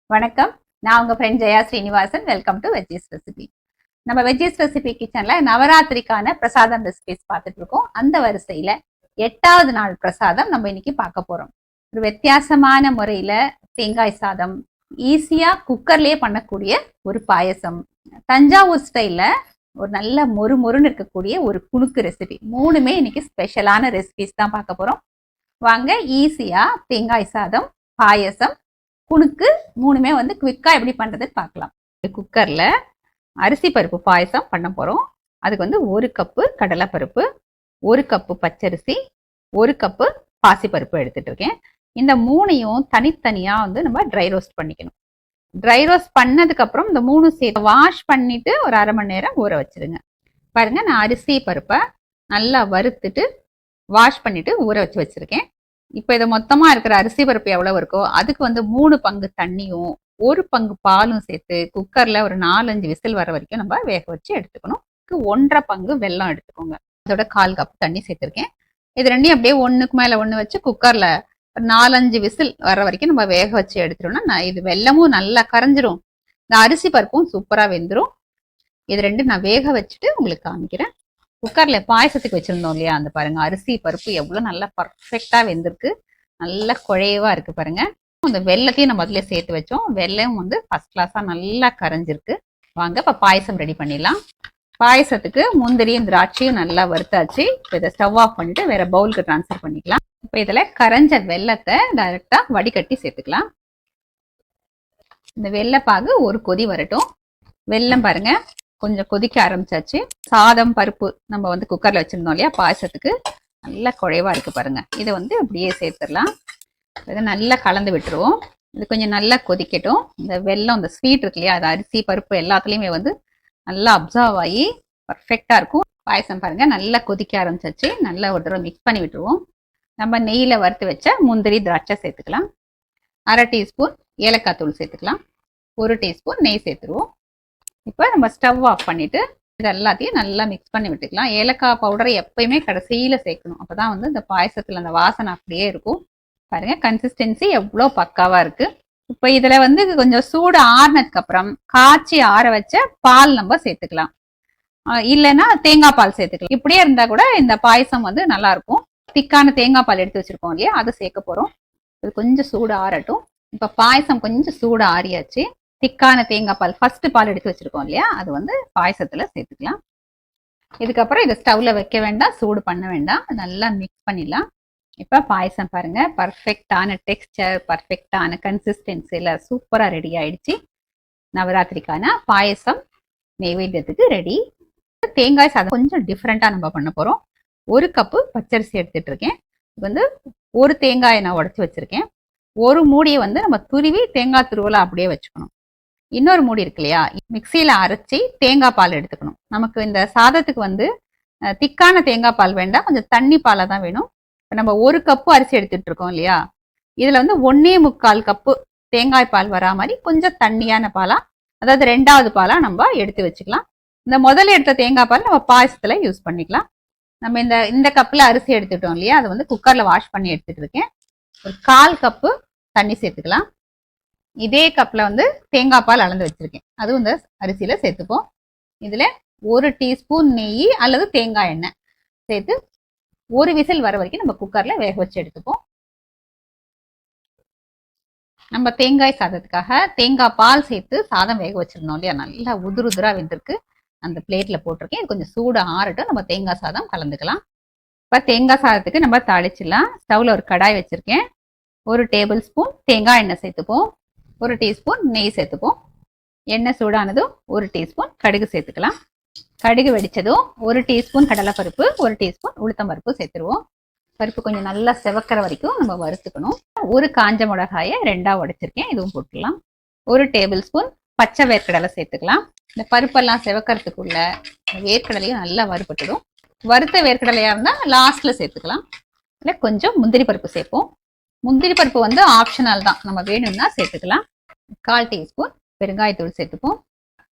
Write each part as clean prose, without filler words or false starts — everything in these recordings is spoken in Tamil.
வணக்கம். நான் உங்க friend Jaya Srinivasan. Welcome to veggies recipe. நம்ம வெஜ்ஜீஸ் ரெசிபி கிச்சன்ல நவராத்திரிக்கான பிரசாதம் ரெசிபிஸ் பார்த்துட்டு இருக்கோம். அந்த வரிசையில 8வது நாள் பிரசாதம் நம்ம இன்னைக்கு பார்க்க போறோம். ஒரு வித்தியாசமான முறையில தேங்காய் சாதம், ஈஸியா குக்கர்லயே பண்ணக்கூடிய ஒரு பாயசம், தஞ்சாவூர் ஸ்டைல்ல ஒரு நல்ல மொறுமொறுன்னு இருக்கக்கூடிய ஒரு குணுக்கு ரெசிபி. மூணுமே இன்னைக்கு ஸ்பெஷலான ரெசிபிஸ் தான் பார்க்க போறோம். வாங்க, ஈஸியா தேங்காய் சாதம், பாயசம், குணுக்கு மூணுமே வந்து குவிக்கா எப்படி பண்றதுன்னு பார்க்கலாம். குக்கர்ல அரிசி பருப்பு பாயசம் பண்ண போறோம். அதுக்கு வந்து 1 கப்பு கடலைப்பருப்பு, 1 கப்பு பச்சரிசி, 1 கப்பு பாசிப்பருப்பு எடுத்துட்டு இருக்கேன். இந்த மூணையும் தனித்தனியா வந்து நம்ம ட்ரை ரோஸ்ட் பண்ணிக்கணும். ட்ரை ரோஸ்ட் பண்ணதுக்கு அப்புறம் இந்த மூணு சேர்த்து வாஷ் பண்ணிட்டு ஒரு 1/2 மணி நேரம் ஊற வச்சிருங்க. பாருங்க, நான் அரிசி பருப்பை நல்லா வறுத்துட்டு வாஷ் பண்ணிட்டு ஊற வச்சிருக்கேன். இப்போ இதை மொத்தமா இருக்கிற அரிசி பருப்பு எவ்வளவு இருக்கோ அதுக்கு வந்து 3 பங்கு தண்ணியும் 1 பங்கு பாலும் சேர்த்து குக்கர்ல ஒரு 4-5 விசில் வர வரைக்கும் நம்ம வேக வச்சு எடுத்துக்கணும். 1/2 பங்கு வெல்லம் எடுத்துக்கோங்க. அதோட 1/4 கப் தண்ணி சேர்த்திருக்கேன். இது ரெண்டையும் அப்படியே ஒண்ணுக்கு மேல ஒண்ணு வச்சு குக்கர்ல ஒரு 4-5 விசில் வர வரைக்கும் நம்ம வேக வச்சு எடுத்துட்டோம்னா இது வெல்லமும் நல்லா கரைஞ்சிரும், இந்த அரிசி பருப்பும் சூப்பரா வெந்துடும். இது ரெண்டும் நான் வேக வச்சுட்டு உங்களுக்கு காமிக்கிறேன். குக்கர்ல பாயசத்துக்கு வச்சிருந்தோம் இல்லையா, அந்த பாருங்க அரிசி பருப்பு எவ்வளவு நல்லா பர்ஃபெக்டா வெந்திருக்கு, நல்லா குழைவா இருக்கு பாருங்க. இந்த வெல்லத்தையும் நம்ம அதுல சேர்த்து வச்சோம். வெல்லம் வந்து ஃபர்ஸ்ட் கிளாஸா நல்லா கரைஞ்சிருக்கு. வாங்க இப்ப பாயசம் ரெடி பண்ணிடலாம். பாயசத்துக்கு முந்திரியும் திராட்சையும் நல்லா வறுத்தாச்சு. இப்போ இதை ஸ்டவ் ஆஃப் பண்ணிட்டு வேற பவுலுக்கு டிரான்ஸ்ஃபர் பண்ணிக்கலாம். இப்போ இதுல கரைஞ்ச வெல்லத்தை டைரக்டா வடிகட்டி சேர்த்துக்கலாம். இந்த வெல்லப்பாகு ஒரு கொதி வரட்டும். வெல்லம் பாருங்க கொஞ்சம் கொதிக்க ஆரம்பிச்சாச்சு. சாதம் பருப்பு நம்ம வந்து குக்கர்ல வச்சிருந்தோம் இல்லையா பாயசத்துக்கு, நல்லா குழைவா இருக்கு பாருங்க. இதை வந்து அப்படியே சேர்த்துடலாம். இதை நல்லா கலந்து விட்டுருவோம். இது கொஞ்சம் நல்லா கொதிக்கட்டும். இந்த வெல்லம், இந்த ஸ்வீட் இருக்கு இல்லையா, அது அரிசி பருப்பு எல்லாத்துலயுமே வந்து நல்லா அப்சர்வ் ஆகி பர்ஃபெக்டா இருக்கும். பாயசம் பாருங்க நல்லா கொதிக்க ஆரம்பிச்சாச்சு. நல்லா ஒரு தடவை மிக்ஸ் பண்ணி விட்டுருவோம். நம்ம நெய்யில வறுத்து வச்ச முந்திரி திராட்சை சேர்த்துக்கலாம். 1/2 டீஸ்பூன் ஏலக்காய் தூள் சேர்த்துக்கலாம். 1 டீஸ்பூன் நெய் சேர்த்துருவோம். இப்போ நம்ம ஸ்டவ் ஆஃப் பண்ணிட்டு இது எல்லாத்தையும் நல்லா மிக்ஸ் பண்ணி விட்டுக்கலாம். ஏலக்காய் பவுடரை எப்பயுமே கடைசியில சேர்க்கணும். அப்பதான் வந்து இந்த பாயசத்துல அந்த வாசனை அப்படியே இருக்கும். பாருங்க கன்சிஸ்டன்சி எவ்வளோ பக்காவா இருக்கு. இப்போ இதுல வந்து கொஞ்சம் சூடு ஆறுனதுக்கு அப்புறம் காய்ச்சி ஆற வச்ச பால் நம்ம சேர்த்துக்கலாம். இல்லைன்னா தேங்காய் பால் சேர்த்துக்கலாம். இப்படியே இருந்தா கூட இந்த பாயசம் வந்து நல்லா இருக்கும். திக்கான தேங்காய் பால் எடுத்து வச்சிருக்கோம் இல்லையா, அதை சேர்க்க போறோம். இது கொஞ்சம் சூடு ஆறட்டும். இப்போ பாயசம் கொஞ்சம் சூடு ஆறியாச்சு. திக்கான தேங்காய் பால், ஃபர்ஸ்ட் பால் எடுத்து வச்சிருக்கோம் இல்லையா, அது வந்து பாயசத்துல சேர்த்துக்கலாம். இதுக்கப்புறம் இதை ஸ்டவ்ல வைக்க வேண்டாம், சூடு பண்ண வேண்டாம், நல்லா மிக்ஸ் பண்ணிடலாம். இப்ப பாயசம் பாருங்க பர்ஃபெக்டான டெக்ஸ்டர், பர்ஃபெக்டான கன்சிஸ்டன்சில சூப்பரா ரெடி ஆயிடுச்சு. நவராத்திரிக்கான பாயசம் நெய்வேத்தியத்துக்கு ரெடி. தேங்காய் சாதம் கொஞ்சம் டிஃப்ரெண்டா நம்ம பண்ண போறோம். 1 கப்பு பச்சரிசி எடுத்துட்டு இருக்கேன். இது வந்து ஒரு தேங்காயை நான் உடைச்சு வச்சிருக்கேன். ஒரு மூடியை வந்து நம்ம துருவி தேங்காய் துருவலை அப்படியே வச்சுக்கணும். இன்னொரு மூடி இருக்கு இல்லையா, மிக்சியில அரைச்சி தேங்காய் பால் எடுத்துக்கணும். நமக்கு இந்த சாதத்துக்கு வந்து திக்கான தேங்காய் பால் வேண்டாம், கொஞ்சம் தண்ணி பாலை தான் வேணும். இப்போ நம்ம 1 கப்பு அரிசி எடுத்துட்டு இருக்கோம் இல்லையா, இதுல வந்து 1.25 கப்பு தேங்காய் பால் வரா மாதிரி கொஞ்சம் தண்ணியான பாலா, அதாவது 2வது பாலா நம்ம எடுத்து வச்சுக்கலாம். இந்த முதல்ல எடுத்த தேங்காய் பால் நம்ம பாயசத்துல யூஸ் பண்ணிக்கலாம். நம்ம இந்த கப்புல அரிசி எடுத்துட்டோம் இல்லையா, அதை வந்து குக்கர்ல வாஷ் பண்ணி எடுத்துட்டு இருக்கேன். ஒரு 1/4 கப்பு தண்ணி சேர்த்துக்கலாம். இதே கப்ல வந்து தேங்காய் பால் அளந்து வச்சிருக்கேன், அதுவும் இந்த அரிசியில சேர்த்துப்போம். இதுல 1 டீஸ்பூன் நெய் அல்லது தேங்காய் எண்ணெய் சேர்த்து ஒரு விசில் வர வரைக்கும் நம்ம குக்கர்ல வேக வச்சு எடுத்துப்போம். நம்ம தேங்காய் சாதத்துக்காக தேங்காய் பால் சேர்த்து சாதம் வேக வச்சிருந்தோம் இல்லையா, நல்லா உதிரா வெந்திருக்கு. அந்த பிளேட்ல போட்டிருக்கேன். இது கொஞ்சம் சூடு ஆறட்டும், நம்ம தேங்காய் சாதம் கலந்துக்கலாம். இப்ப தேங்காய் சாதத்துக்கு நம்ம தாளிச்சிடலாம். ஸ்டவ்ல ஒரு கடாய் வச்சிருக்கேன். 1 டேபிள் ஸ்பூன் தேங்காய் எண்ணெய் சேர்த்துப்போம். 1 டீஸ்பூன் நெய் சேர்த்துப்போம். எண்ணெய் சூடானதும் 1 டீஸ்பூன் கடுகு சேர்த்துக்கலாம். கடுகு வெடிச்சதும் 1 டீஸ்பூன் கடலைப்பருப்பு, 1 டீஸ்பூன் உளுத்தம் பருப்பு சேர்த்துருவோம். பருப்பு கொஞ்சம் நல்லா செவக்கிற வரைக்கும் நம்ம வறுத்துக்கணும். 1 காஞ்ச மிளகாயை 2ஆ உடைச்சிருக்கேன், இதுவும் போட்டுக்கலாம். 1 டேபிள் ஸ்பூன் பச்சை வேர்க்கடலை சேர்த்துக்கலாம். இந்த பருப்பெல்லாம் செவக்கிறதுக்குள்ள வேர்க்கடலையும் நல்லா வறுபட்டுடும். வறுத்த வேர்க்கடலையா இருந்தா லாஸ்ட்ல சேர்த்துக்கலாம். இல்லை கொஞ்சம் முந்திரி பருப்பு சேர்ப்போம். முந்திரி பருப்பு வந்து ஆப்ஷனல் தான், நம்ம வேணும்னா சேர்த்துக்கலாம். 1/4 டீஸ்பூன் பெருங்காயத்தூள் சேர்த்துப்போம்.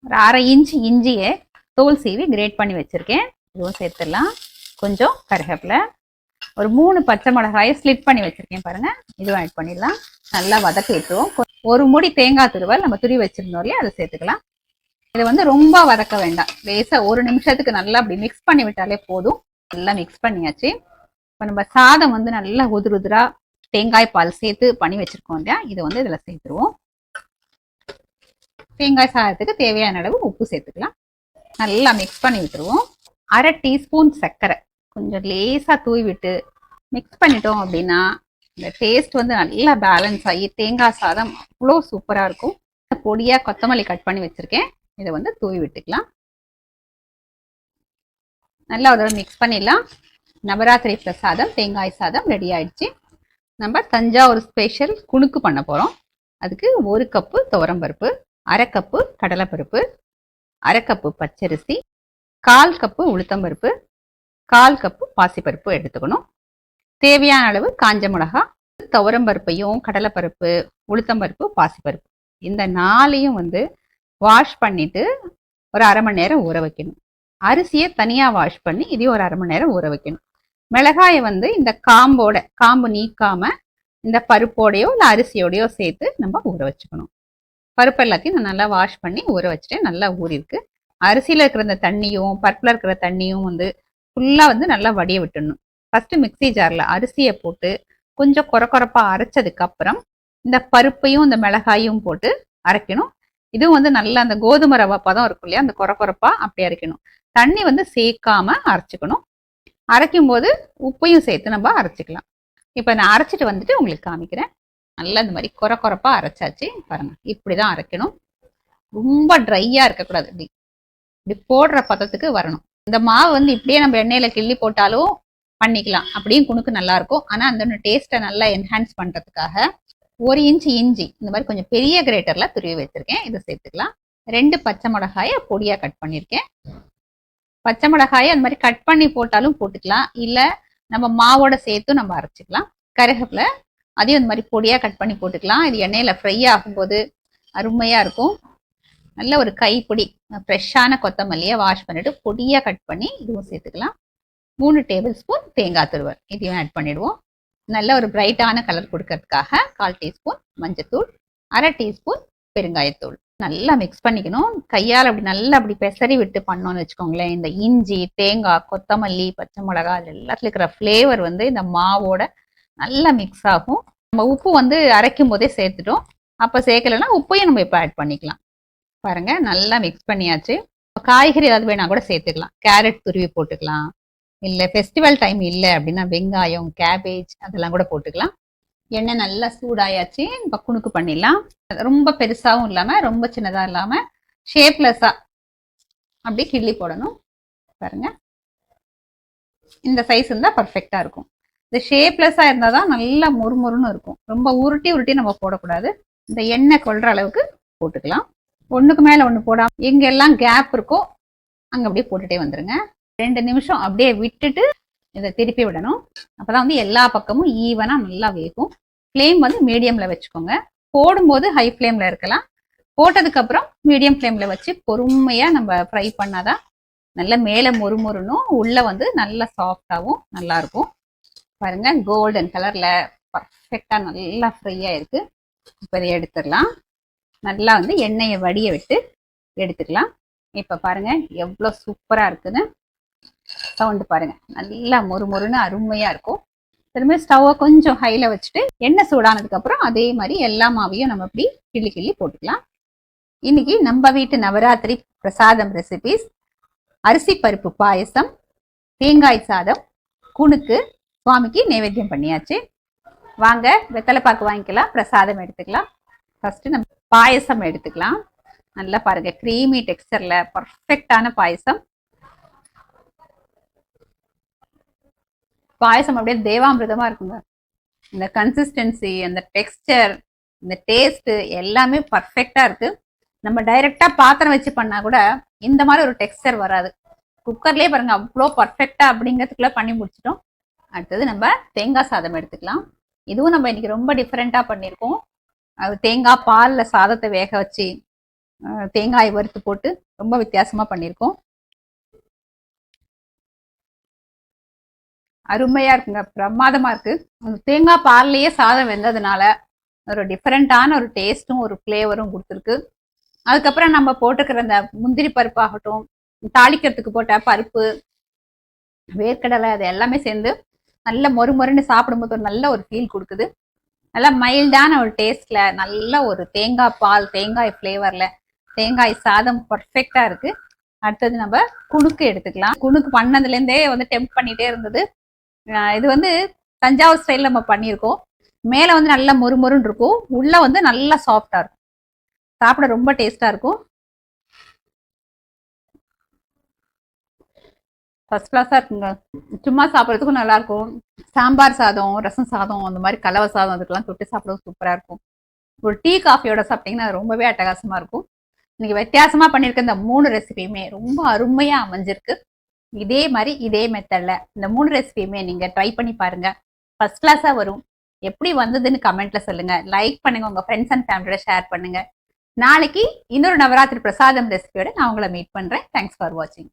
ஒரு 1/2 இன்ச் இஞ்சியை தோல் சீவி கிரேட் பண்ணி வச்சிருக்கேன், இதுவும் சேர்த்துடலாம். கொஞ்சம் கருவேப்பிலை, ஒரு 3 பச்சை மிளகாயை ஸ்லிட் பண்ணி வச்சிருக்கேன் பாருங்க. இதுவும் ஆட் பண்ணிடலாம். நல்லா வதக்கி விட்டுருவோம். ஒரு மூடி தேங்காய் துருவல் நம்ம துருவி வச்சிருந்தோம் இல்லையா, அதை சேர்த்துக்கலாம். இதை வந்து ரொம்ப வதக்க வேண்டாம். லேசா 1 நிமிஷத்துக்கு நல்லா அப்படி மிக்ஸ் பண்ணி விட்டாலே போதும். நல்லா மிக்ஸ் பண்ணியாச்சு. இப்போ நம்ம சாதம் வந்து நல்லா உதிரா தேங்காய் பால் சேர்த்து பண்ணி வச்சிருக்கோம் இல்லையா, இதை வந்து இதில் சேர்த்துருவோம். தேங்காய் சாதத்துக்கு தேவையான அளவு உப்பு சேர்த்துக்கலாம். நல்லா மிக்ஸ் பண்ணி விட்டுருவோம். 1/2 டீஸ்பூன் சர்க்கரை கொஞ்சம் லேசா தூவி விட்டு மிக்ஸ் பண்ணிட்டோம் அப்படின்னா இந்த டேஸ்ட் வந்து நல்லா பேலன்ஸ் ஆகி தேங்காய் சாதம் அவ்வளோ சூப்பரா இருக்கும். பொடியா கொத்தமல்லி கட் பண்ணி வச்சிருக்கேன். இதை வந்து தூவி விட்டுக்கலாம். நல்லா ஒரு மிக்ஸ் பண்ணிடலாம். நவராத்திரி பிரசாதம் தேங்காய் சாதம் ரெடி ஆயிடுச்சு. நம்ம தஞ்சாவூர் ஸ்பெஷல் குணுக்கு பண்ண போறோம். அதுக்கு 1 கப்பு துவரம்பருப்பு, 1/2 கப்பு கடலைப்பருப்பு, 1/2 கப்பு பச்சரிசி, 1/4 கப்பு உளுத்தம்பருப்பு, 1/4 கப்பு பாசிப்பருப்பு எடுத்துக்கணும். தேவையான அளவு காஞ்ச மிளகா, துவரம்பருப்பையும் கடலைப்பருப்பு, உளுத்தம்பருப்பு, பாசிப்பருப்பு இந்த 4ஐயும் வந்து வாஷ் பண்ணிட்டு ஒரு 1/2 மணி நேரம் ஊற வைக்கணும். அரிசியை தனியா வாஷ் பண்ணி இதையும் ஒரு 1/2 மணி நேரம் ஊற வைக்கணும். மிளகாயை வந்து இந்த காம்பு நீக்காம இந்த பருப்போடையோ இல்லை அரிசியோடையோ சேர்த்து நம்ம ஊற வச்சுக்கணும். பருப்பு எல்லாத்தையும் நான் நல்லா வாஷ் பண்ணி ஊற வச்சுட்டேன். நல்லா ஊறிருக்கு. அரிசியில இருக்கிற இந்த தண்ணியும் பருப்புல இருக்கிற தண்ணியும் வந்து ஃபுல்லா வந்து நல்லா வடிய விட்டுடணும். ஃபர்ஸ்ட் மிக்சி ஜார்ல அரிசியை போட்டு கொஞ்சம் கொரப்பா அரைச்சதுக்கு அப்புறம் இந்த பருப்பையும் இந்த மிளகாயும் போட்டு அரைக்கணும். இதுவும் வந்து நல்லா அந்த கோதுமை ரவா பதம் இருக்கும் இல்லையா, அந்த கொரப்பா அப்படி அரைக்கணும். தண்ணி வந்து சேர்க்காம அரைச்சிக்கணும். அரைக்கும் போது உப்பையும் சேர்த்து நம்ம அரைச்சிக்கலாம். இப்போ நான் அரைச்சிட்டு வந்துட்டு உங்களுக்கு காமிக்கிறேன். நல்லா இந்த மாதிரி கொரப்பா அரைச்சாச்சு பாருங்க. இப்படிதான் அரைக்கணும். ரொம்ப ட்ரையா இருக்கக்கூடாது. இப்படி போடுற பதத்துக்கு வரணும். இந்த மாவு வந்து இப்படியே நம்ம எண்ணெயில கிள்ளி போட்டாலும் பண்ணிக்கலாம். அப்படியும் குணுக்கு நல்லா இருக்கும். ஆனா அந்த டேஸ்ட்டை நல்லா என்ஹான்ஸ் பண்றதுக்காக 1 இன்ச் இஞ்சி இந்த மாதிரி கொஞ்சம் பெரிய கிரேட்டர்ல துருவி வச்சிருக்கேன். இதை சேர்த்துக்கலாம். 2 பச்சை மிளகாயை பொடியா கட் பண்ணியிருக்கேன். பச்சை மிளகாயை அந்த மாதிரி கட் பண்ணி போட்டாலும் போட்டுக்கலாம், இல்ல நம்ம மாவோட சேர்த்து நம்ம அரைச்சிக்கலாம். கருவேப்பிலை அதையும் இந்த மாதிரி பொடியா கட் பண்ணி போட்டுக்கலாம். இது எண்ணெயில ஃப்ரை ஆகும்போது அருமையா இருக்கும். நல்ல ஒரு கைப்பிடி ஃப்ரெஷ்ஷான கொத்தமல்லியை வாஷ் பண்ணிட்டு பொடியா கட் பண்ணி இதுவும் சேர்த்துக்கலாம். 3 டேபிள் ஸ்பூன் தேங்காய் துருவல் இதையும் ஆட் பண்ணிடுவோம். நல்ல ஒரு பிரைட்டான கலர் கொடுக்கறதுக்காக 1/4 டீஸ்பூன் மஞ்சத்தூள், 1/2 டீஸ்பூன் பெருங்காயத்தூள் நல்லா மிக்ஸ் பண்ணிக்கணும். கையால் அப்படி நல்லா அப்படி பெசரி விட்டு பண்ணோன்னு வச்சுக்கோங்களேன், இந்த இஞ்சி தேங்காய் கொத்தமல்லி பச்சை மிளகாய் எல்லாத்துல இருக்கிற ஃப்ளேவர் வந்து இந்த மாவோட நல்லா மிக்ஸ் ஆகும். நம்ம உப்பு வந்து அரைக்கும் போதே சேர்த்துட்டோம். அப்போ சேர்க்கலைன்னா உப்பையும் நம்ம இப்போ ஆட் பண்ணிக்கலாம். பாருங்க நல்லா மிக்ஸ் பண்ணியாச்சு. காய்கறி ஏதாவது வேணா கூட சேர்த்துக்கலாம். கேரட் துருவி போட்டுக்கலாம், இல்லை ஃபெஸ்டிவல் டைம் இல்லை அப்படின்னா வெங்காயம் கேபேஜ் அதெல்லாம் கூட போட்டுக்கலாம். எண்ணெய் நல்லா சூடாயாச்சு. இப்போ குணுக்கு பண்ணிடலாம். ரொம்ப பெருசாகவும் இல்லாமல் ரொம்ப சின்னதாக இல்லாமல் ஷேப்லெஸ்ஸாக அப்படியே கிள்ளி போடணும். பாருங்க இந்த சைஸ் இருந்தால் பர்ஃபெக்டாக இருக்கும். இந்த ஷேப்லெஸ்ஸாக இருந்தால் தான் நல்லா முறுமுறுன்னு இருக்கும். ரொம்ப உருட்டி நம்ம போடக்கூடாது. இந்த எண்ணெய் கொள்கிற அளவுக்கு போட்டுக்கலாம். ஒன்றுக்கு மேலே ஒன்று போடாமல் எங்கெல்லாம் கேப் இருக்கோ அங்கே அப்படியே போட்டுகிட்டே வந்துடுங்க. 2 நிமிஷம் அப்படியே விட்டுட்டு இதை திருப்பி விடணும். அப்போதான் வந்து எல்லா பக்கமும் ஈவனாக நல்லா வேகும். ஃப்ளேம் வந்து மீடியமில் வச்சுக்கோங்க. போடும்போது ஹை ஃப்ளேமில் இருக்கலாம். போட்டதுக்கப்புறம் மீடியம் ஃப்ளேமில் வச்சு பொறுமையாக நம்ம ஃப்ரை பண்ணாதான் நல்லா மேலே மொறுமொறுனும் உள்ளே வந்து நல்லா சாஃப்டாகவும் நல்லாயிருக்கும். பாருங்க கோல்டன் கலரில் பர்ஃபெக்டாக நல்லா ஃப்ரையாக இருக்குது. இப்போ இதை எடுத்துடலாம். நல்லா வந்து எண்ணெயை வடிய விட்டு எடுத்துக்கலாம். இப்போ பாருங்க எவ்வளோ சூப்பராக இருக்குன்னு சவுண்டு பாருங்க. நல்லா மொறுமொறுன்னு அருமையாக இருக்கும். திரும்ப ஸ்டவ்வை கொஞ்சம் ஹையில் வச்சுட்டு எண்ணெய் சூடானதுக்கப்புறம் அதே மாதிரி எல்லா மாவையும் நம்ம இப்படி கிள்ளி போட்டுக்கலாம். இன்னைக்கு நம்ம வீட்டு நவராத்திரி பிரசாதம் ரெசிபிஸ் அரிசி பருப்பு பாயசம், தேங்காய் சாதம், குணுக்கு சுவாமிக்கு நைவேத்தியம் பண்ணியாச்சு. வாங்க வெத்தலை பாக்கு வாங்கிக்கலாம், பிரசாதம் எடுத்துக்கலாம். ஃபர்ஸ்ட் நம்ம பாயசம் எடுத்துக்கலாம். நல்லா பாருங்க கிரீமி டெக்ஸ்டர்ல பர்ஃபெக்டான பாயசம். பாயசம் அப்படியே தேவாமிர்தமா இருக்குங்க. இந்த கன்சிஸ்டன்சி, அந்த டெக்ஸ்டர், இந்த டேஸ்ட் எல்லாமே பர்ஃபெக்டா இருக்கு. நம்ம டைரக்டா பாத்திரம் வச்சு பண்ணா கூட இந்த மாதிரி ஒரு டெக்ஸ்டர் வராது. குக்கர்லயே பாருங்க அவ்வளோ பர்ஃபெக்டா அப்படிங்கிறதுக்குள்ள பண்ணி முடிச்சிட்டோம். அடுத்தது நம்ம தேங்காய் சாதம் எடுத்துக்கலாம். இதுவும் நம்ம இன்னைக்கு ரொம்ப டிஃப்ரெண்டா பண்ணியிருக்கோம். அது தேங்காய் பாலில் சாதத்தை வேக வச்சு தேங்காய் வறுத்து போட்டு ரொம்ப வித்தியாசமா பண்ணியிருக்கோம். அருமையா இருக்குங்க, பிரமாதமா இருக்கு. தேங்காய் பால்லையே சாதம் வெந்ததுனால ஒரு டிஃப்ரெண்டான ஒரு டேஸ்ட்டும் ஒரு ஃப்ளேவரும் கொடுத்துருக்கு. அதுக்கப்புறம் நம்ம போட்டுக்கிற அந்த முந்திரி பருப்பாகட்டும், தாளிக்கிறதுக்கு போட்ட பருப்பு, வேர்க்கடலை, அது எல்லாமே சேர்ந்து நல்ல மொறு மொறுன்னு சாப்பிடும்போது ஒரு நல்ல ஒரு ஃபீல் கொடுக்குது. நல்லா மைல்டான ஒரு டேஸ்ட்ல, நல்ல ஒரு தேங்காய் பால், தேங்காய் ஃப்ளேவர்ல தேங்காய் சாதம் பர்ஃபெக்டா இருக்கு. அடுத்தது நம்ம குணுக்கு எடுத்துக்கலாம். குணுக்கு பண்ணதுலேருந்தே வந்து டெம்ப் பண்ணிட்டே இருந்தது. இது வந்து தஞ்சாவூர் ஸ்டைல் நம்ம பண்ணியிருக்கோம். மேலே வந்து நல்லா மொறுமொறுன்னு இருக்கும், உள்ள வந்து நல்லா சாஃப்டா இருக்கும், சாப்பிட ரொம்ப டேஸ்டா இருக்கும். ஃபர்ஸ்ட் கிளாஸா இருக்குங்க. சும்மா சாப்பிட்றதுக்கும் நல்லா இருக்கும். சாம்பார் சாதம், ரசம் சாதம், அந்த மாதிரி கலவை சாதம் அதுக்கெல்லாம் தொட்டு சாப்பிடவும் சூப்பரா இருக்கும். ஒரு டீ காஃபியோட சாப்பிட்டீங்கன்னா ரொம்பவே அட்டகாசமா இருக்கும். இன்னைக்கு வித்தியாசமா பண்ணியிருக்க இந்த 3 ரெசிபியுமே ரொம்ப அருமையா அமைஞ்சிருக்கு. இதே மாதிரி இதே மெத்தட்ல இந்த 3 ரெசிபியுமே நீங்க ட்ரை பண்ணி பாருங்க. ஃபர்ஸ்ட் கிளாஸா வரும். எப்படி வந்ததுன்னு கமெண்ட்ல சொல்லுங்க. லைக் பண்ணுங்க, உங்க ஃப்ரெண்ட்ஸ் அண்ட் ஃபேமிலியோட ஷேர் பண்ணுங்க. நாளைக்கு இன்னொரு நவராத்திரி பிரசாதம் ரெசிபியோட நான் உங்களை மீட் பண்றேன். தேங்க்ஸ் ஃபார் வாட்சிங்.